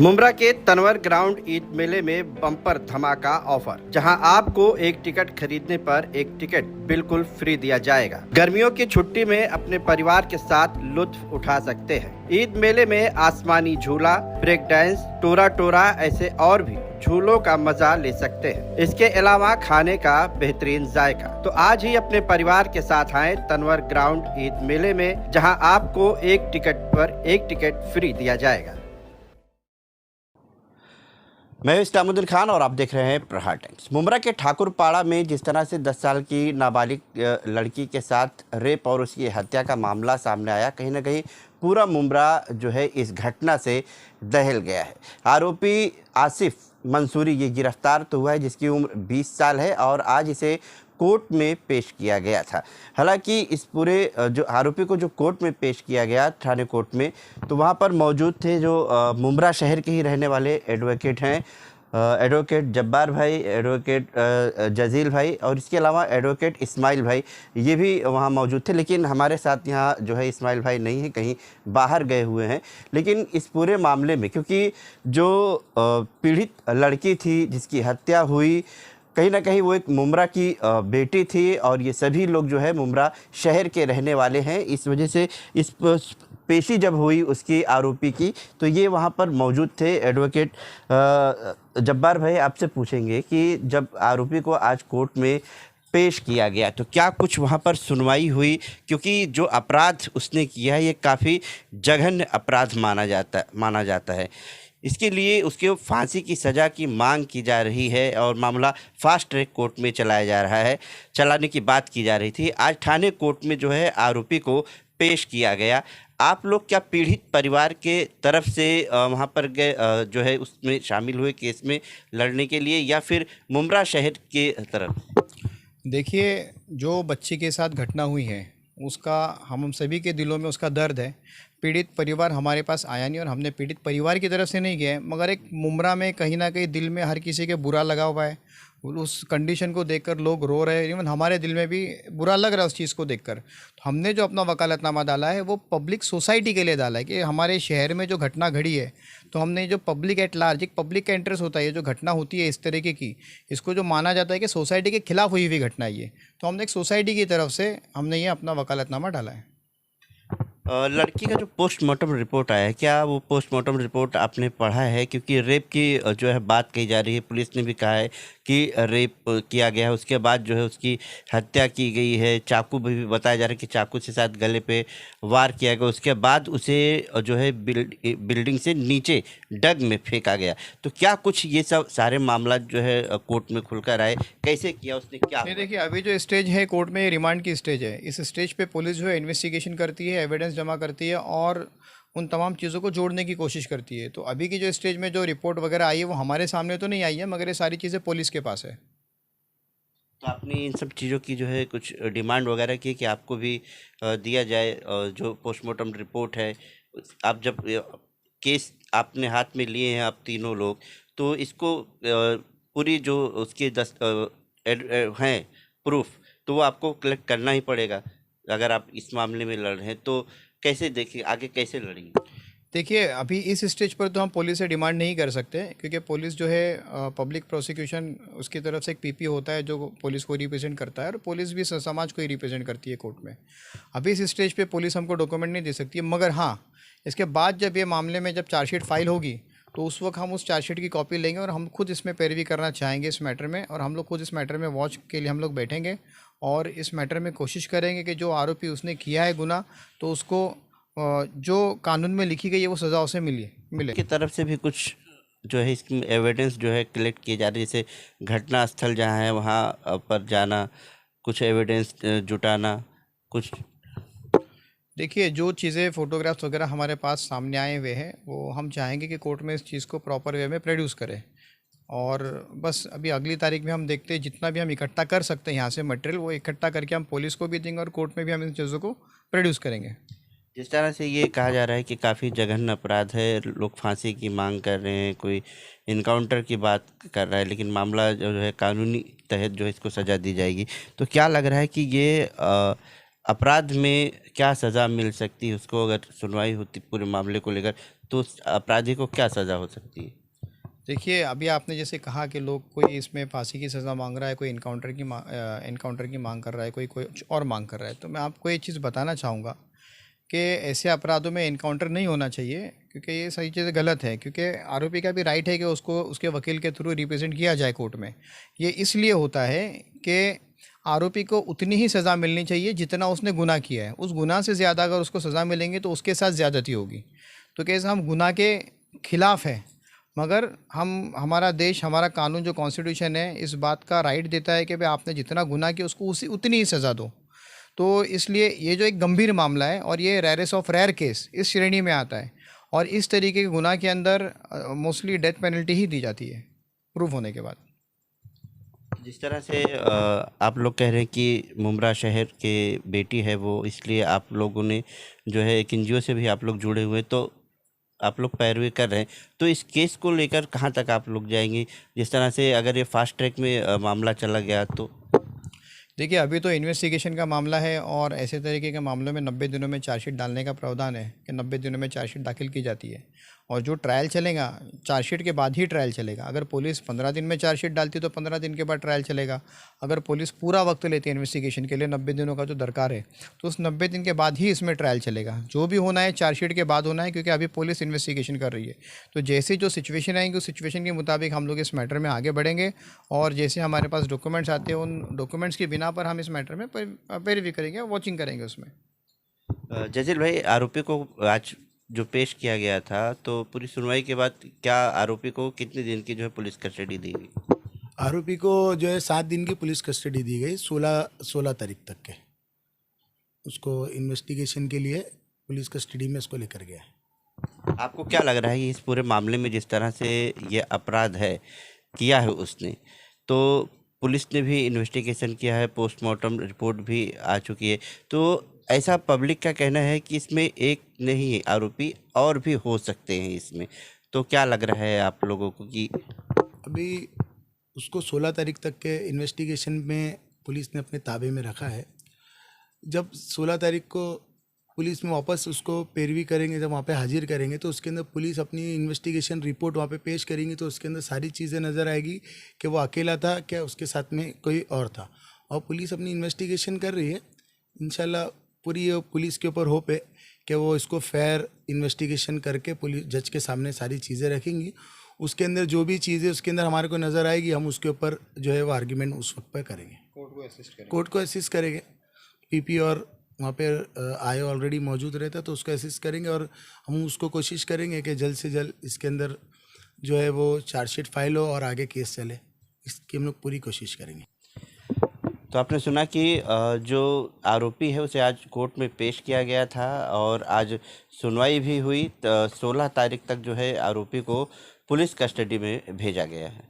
मुंब्रा के तनवर ग्राउंड ईद मेले में बम्पर धमाका ऑफर, जहां आपको एक टिकट खरीदने पर एक टिकट बिल्कुल फ्री दिया जाएगा। गर्मियों की छुट्टी में अपने परिवार के साथ लुत्फ उठा सकते हैं। ईद मेले में आसमानी झूला, ब्रेक डांस, टोरा टोरा ऐसे और भी झूलों का मजा ले सकते हैं। इसके अलावा खाने का बेहतरीन जायका। तो आज ही अपने परिवार के साथ आएं तनवर ग्राउंड ईद मेले में, जहां आपको एक टिकट पर एक टिकट फ्री दिया जाएगा। मैं इस्लामुद्दीन खान और आप देख रहे हैं प्रहार टाइम्स। मुंब्रा के ठाकुरपाड़ा में जिस तरह से 10 साल की नाबालिग लड़की के साथ रेप और उसकी हत्या का मामला सामने आया, कहीं ना कहीं पूरा मुंब्रा जो है इस घटना से दहल गया है। आरोपी आसिफ मंसूरी ये गिरफ्तार तो हुआ है, जिसकी उम्र 20 साल है और आज इसे कोर्ट में पेश किया गया था। हालांकि इस पूरे जो आरोपी को जो कोर्ट में पेश किया गया थाने कोर्ट में, तो वहां पर मौजूद थे जो मुंब्रा शहर के ही रहने वाले एडवोकेट हैं, एडवोकेट जब्बार भाई, एडवोकेट जजील भाई और इसके अलावा एडवोकेट इस्माइल भाई, ये भी वहाँ मौजूद थे। लेकिन हमारे साथ यहाँ जो है इस्माइल भाई नहीं है, कहीं बाहर गए हुए हैं। लेकिन इस पूरे मामले में क्योंकि जो पीड़ित लड़की थी जिसकी हत्या हुई, कहीं ना कहीं वो एक मुंब्रा की बेटी थी और ये सभी लोग जो है मुंब्रा शहर के रहने वाले हैं। इस वजह से इस पेशी जब हुई उसकी आरोपी की, तो ये वहाँ पर मौजूद थे। एडवोकेट जब्बार भाई, आपसे पूछेंगे कि जब आरोपी को आज कोर्ट में पेश किया गया तो क्या कुछ वहाँ पर सुनवाई हुई? क्योंकि जो अपराध उसने किया है ये काफ़ी जघन्य अपराध माना जाता है। इसके लिए उसके फांसी की सज़ा की मांग की जा रही है और मामला फास्ट ट्रैक कोर्ट में चलाने की बात की जा रही थी। आज थाने कोर्ट में जो है आरोपी को पेश किया गया। आप लोग क्या पीड़ित परिवार के तरफ से वहाँ पर गए जो है उसमें शामिल हुए केस में लड़ने के लिए, या फिर मुंब्रा शहर के तरफ? देखिए, जो बच्ची के साथ घटना हुई है उसका हम सभी के दिलों में उसका दर्द है। पीड़ित परिवार हमारे पास आया नहीं और हमने पीड़ित परिवार की तरफ से नहीं गया है, मगर एक मुंब्रा में कहीं ना कहीं दिल में हर किसी के बुरा लगा हुआ है। उस कंडीशन को देखकर लोग रो रहे हैं, इवन हमारे दिल में भी बुरा लग रहा है उस चीज़ को देखकर। तो हमने जो अपना वकालतनामा डाला है वो पब्लिक सोसाइटी के लिए डाला है कि हमारे शहर में जो घटना घड़ी है, तो हमने जो पब्लिक एट लार्ज, एक पब्लिक का इंटरेस्ट होता है, जो घटना होती है इस तरीके की, इसको जो माना जाता है कि सोसाइटी के खिलाफ हुई घटना है ये, तो हमने एक सोसाइटी की तरफ से हमने ये अपना वकालतनामा डाला है। लड़की का जो पोस्टमार्टम रिपोर्ट आया है, क्या वो पोस्टमार्टम रिपोर्ट आपने पढ़ा है? क्योंकि रेप की जो है बात कही जा रही है, पुलिस ने भी कहा है कि रेप किया गया है, उसके बाद जो है उसकी हत्या की गई है। चाकू भी बताया जा रहा है कि चाकू से साथ गले पे वार किया गया, उसके बाद उसे जो है बिल्डिंग से नीचे डग में फेंका गया। तो क्या कुछ ये सब सारे मामला जो है कोर्ट में खुलकर आए, कैसे किया उसने, क्या? नहीं, देखिए, अभी जो स्टेज है कोर्ट में रिमांड की स्टेज है। इस स्टेज पे पुलिस जो है इन्वेस्टिगेशन करती है, एविडेंस जमा करती है और उन तमाम चीज़ों को जोड़ने की कोशिश करती है। तो अभी की जो स्टेज में जो रिपोर्ट वगैरह आई है वो हमारे सामने तो नहीं आई है, मगर ये सारी चीज़ें पुलिस के पास है। तो आपने इन सब चीज़ों की जो है कुछ डिमांड वगैरह की कि आपको भी दिया जाए जो पोस्टमार्टम रिपोर्ट है? आप जब केस आपने हाथ में लिए हैं आप तीनों लोग, तो इसको पूरी जो उसके हैं प्रूफ, तो वो आपको कलेक्ट करना ही पड़ेगा। अगर आप इस मामले में लड़ रहे हैं तो कैसे देखिए आगे कैसे लड़ेंगे? देखिए, अभी इस स्टेज पर तो हम पुलिस से डिमांड नहीं कर सकते, क्योंकि पुलिस जो है पब्लिक प्रोसिक्यूशन, उसकी तरफ से एक पीपी होता है जो पुलिस को रिप्रेजेंट करता है और पुलिस भी समाज को ही रिप्रेजेंट करती है कोर्ट में। अभी इस स्टेज पे पुलिस हमको डॉक्यूमेंट नहीं दे सकती है, मगर हाँ, इसके बाद जब ये मामले में जब चार्जशीट फाइल होगी तो उस वक्त हम उस चार्जशीट की कॉपी लेंगे और हम खुद इसमें पैरवी करना चाहेंगे इस मैटर में, और हम लोग खुद इस मैटर में वॉच के लिए हम लोग बैठेंगे और इस मैटर में कोशिश करेंगे कि जो आरोपी उसने किया है गुनाह, तो उसको जो कानून में लिखी गई है वो सज़ा उसे मिले। की तरफ से भी कुछ जो है इसकी एविडेंस जो है कलेक्ट किए जा रहे हैं, जैसे घटना स्थल जहाँ है वहाँ पर जाना, कुछ एविडेंस जुटाना कुछ? देखिए, जो चीज़ें फ़ोटोग्राफ्स वगैरह हमारे पास सामने आए हुए हैं वो हम चाहेंगे कि कोर्ट में इस चीज़ को प्रॉपर वे में प्रोड्यूस करें, और बस अभी अगली तारीख में हम देखते हैं जितना भी हम इकट्ठा कर सकते हैं यहाँ से मटेरियल, वो इकट्ठा करके हम पुलिस को भी देंगे और कोर्ट में भी हम इन चीज़ों को प्रोड्यूस करेंगे। जिस तरह से ये कहा जा रहा है कि काफ़ी जघन्य अपराध है, लोग फांसी की मांग कर रहे हैं, कोई इनकाउंटर की बात कर रहा है, लेकिन मामला जो है कानूनी तहत जो है इसको सज़ा दी जाएगी, तो क्या लग रहा है कि ये अपराध में क्या सज़ा मिल सकती है उसको, अगर सुनवाई होती पूरे मामले को लेकर, तो उस अपराधी को क्या सज़ा हो सकती है? देखिए, अभी आपने जैसे कहा कि लोग कोई इसमें फांसी की सज़ा मांग रहा है, कोई इनकाउंटर की मांग कर रहा है, कोई कोई कुछ और मांग कर रहा है। तो मैं आपको एक चीज़ बताना चाहूँगा कि ऐसे अपराधों में इनकाउंटर नहीं होना चाहिए, क्योंकि ये सही चीज़ गलत है। क्योंकि आरोपी का भी राइट है कि उसको उसके वकील के थ्रू रिप्रेजेंट किया जाए कोर्ट में। ये इसलिए होता है कि आरोपी को उतनी ही सज़ा मिलनी चाहिए जितना उसने गुनाह किया है। उस गुनाह से ज़्यादा अगर उसको सज़ा मिलेंगे तो उसके साथ ज़्यादती होगी। तो कैसे हम गुनाह के खिलाफ़ है, मगर हम हमारा देश, हमारा कानून जो कॉन्स्टिट्यूशन है, इस बात का राइट देता है कि भाई आपने जितना गुनाह किया उसको उसी उतनी ही सज़ा दो। तो इसलिए ये जो एक गंभीर मामला है और ये रेयरेस्ट ऑफ रेयर केस इस श्रेणी में आता है, और इस तरीके के गुनाह के अंदर मोस्टली डेथ पेनल्टी ही दी जाती है प्रूव होने के बाद। जिस तरह से आप लोग कह रहे हैं कि मुमरा शहर के बेटी है वो, इसलिए आप लोगों ने जो है एक एनजीओ से भी आप लोग जुड़े हुए हैं, तो आप लोग पैरवी कर रहे हैं, तो इस केस को लेकर कहाँ तक आप लोग जाएंगे? जिस तरह से अगर ये फास्ट ट्रैक में मामला चला गया तो? देखिए, अभी तो इन्वेस्टिगेशन का मामला है और ऐसे तरीके के मामलों में 90 दिनों में चार्जशीट डालने का प्रावधान है कि 90 दिनों में चार्जशीट दाखिल की जाती है। और जो ट्रायल चलेगा, चार्जशीट के बाद ही ट्रायल चलेगा। अगर पुलिस 15 दिन में चार्जशीट डालती है तो 15 दिन के बाद ट्रायल चलेगा। अगर पुलिस पूरा वक्त लेती है इन्वेस्टिगेशन के लिए, 90 दिनों का जो दरकार है, तो उस 90 दिन के बाद ही इसमें ट्रायल चलेगा। जो भी होना है चार्जशीट के बाद होना है, क्योंकि अभी पुलिस इन्वेस्टिगेशन कर रही है। तो जैसे जो सिचुएशन आएंगी उस सिचुएशन के मुताबिक हम लोग इस मैटर में आगे बढ़ेंगे, और जैसे हमारे पास डॉक्यूमेंट्स आते हैं उन डॉक्यूमेंट्स की बिना पर हम इस मैटर में पैरवी करेंगे, वॉचिंग करेंगे उसमें। जजिल भाई, आरोपी को आज जो पेश किया गया था, तो पूरी सुनवाई के बाद क्या आरोपी को कितने दिन की जो है पुलिस कस्टडी दी गई? आरोपी को जो है 7 दिन की पुलिस कस्टडी दी गई, 16 तारीख तक के। उसको इन्वेस्टिगेशन के लिए पुलिस कस्टडी में उसको लेकर गया है। आपको क्या लग रहा है कि इस पूरे मामले में जिस तरह से ये अपराध है किया है उसने, तो पुलिस ने भी इन्वेस्टिगेशन किया है, पोस्टमार्टम रिपोर्ट भी आ चुकी है, तो ऐसा पब्लिक का कहना है कि इसमें एक नहीं आरोपी और भी हो सकते हैं इसमें, तो क्या लग रहा है आप लोगों को कि? अभी उसको 16 तारीख तक के इन्वेस्टिगेशन में पुलिस ने अपने ताबे में रखा है। जब 16 तारीख को पुलिस में वापस उसको पैरवी करेंगे, जब वहाँ पे हाजिर करेंगे, तो उसके अंदर पुलिस अपनी इन्वेस्टिगेशन रिपोर्ट वहाँ पे पेश करेंगी, तो उसके अंदर सारी चीज़ें नज़र आएगी कि वो अकेला था क्या उसके साथ में कोई और था। और पुलिस अपनी इन्वेस्टिगेशन कर रही है। इंशाल्लाह पूरी पुलिस के ऊपर होप है कि वो इसको फेयर इन्वेस्टिगेशन करके पुलिस जज के सामने सारी चीज़ें रखेंगी। उसके अंदर जो भी चीज़ें उसके अंदर हमारे को नज़र आएगी, हम उसके ऊपर जो है वो आर्ग्यूमेंट उस वक्त पर करेंगे, कोर्ट को असिस्ट करेंगे। पीपी और वहाँ पे आए ऑलरेडी मौजूद रहता तो उसको असिस्ट करेंगे, और हम उसको कोशिश करेंगे कि जल्द से जल्द इसके अंदर जो है वो चार्जशीट फाइल हो और आगे केस चले, इसकी हम लोग पूरी कोशिश करेंगे। तो आपने सुना कि जो आरोपी है उसे आज कोर्ट में पेश किया गया था और आज सुनवाई भी हुई। 16 तारीख तक जो है आरोपी को पुलिस कस्टडी में भेजा गया है।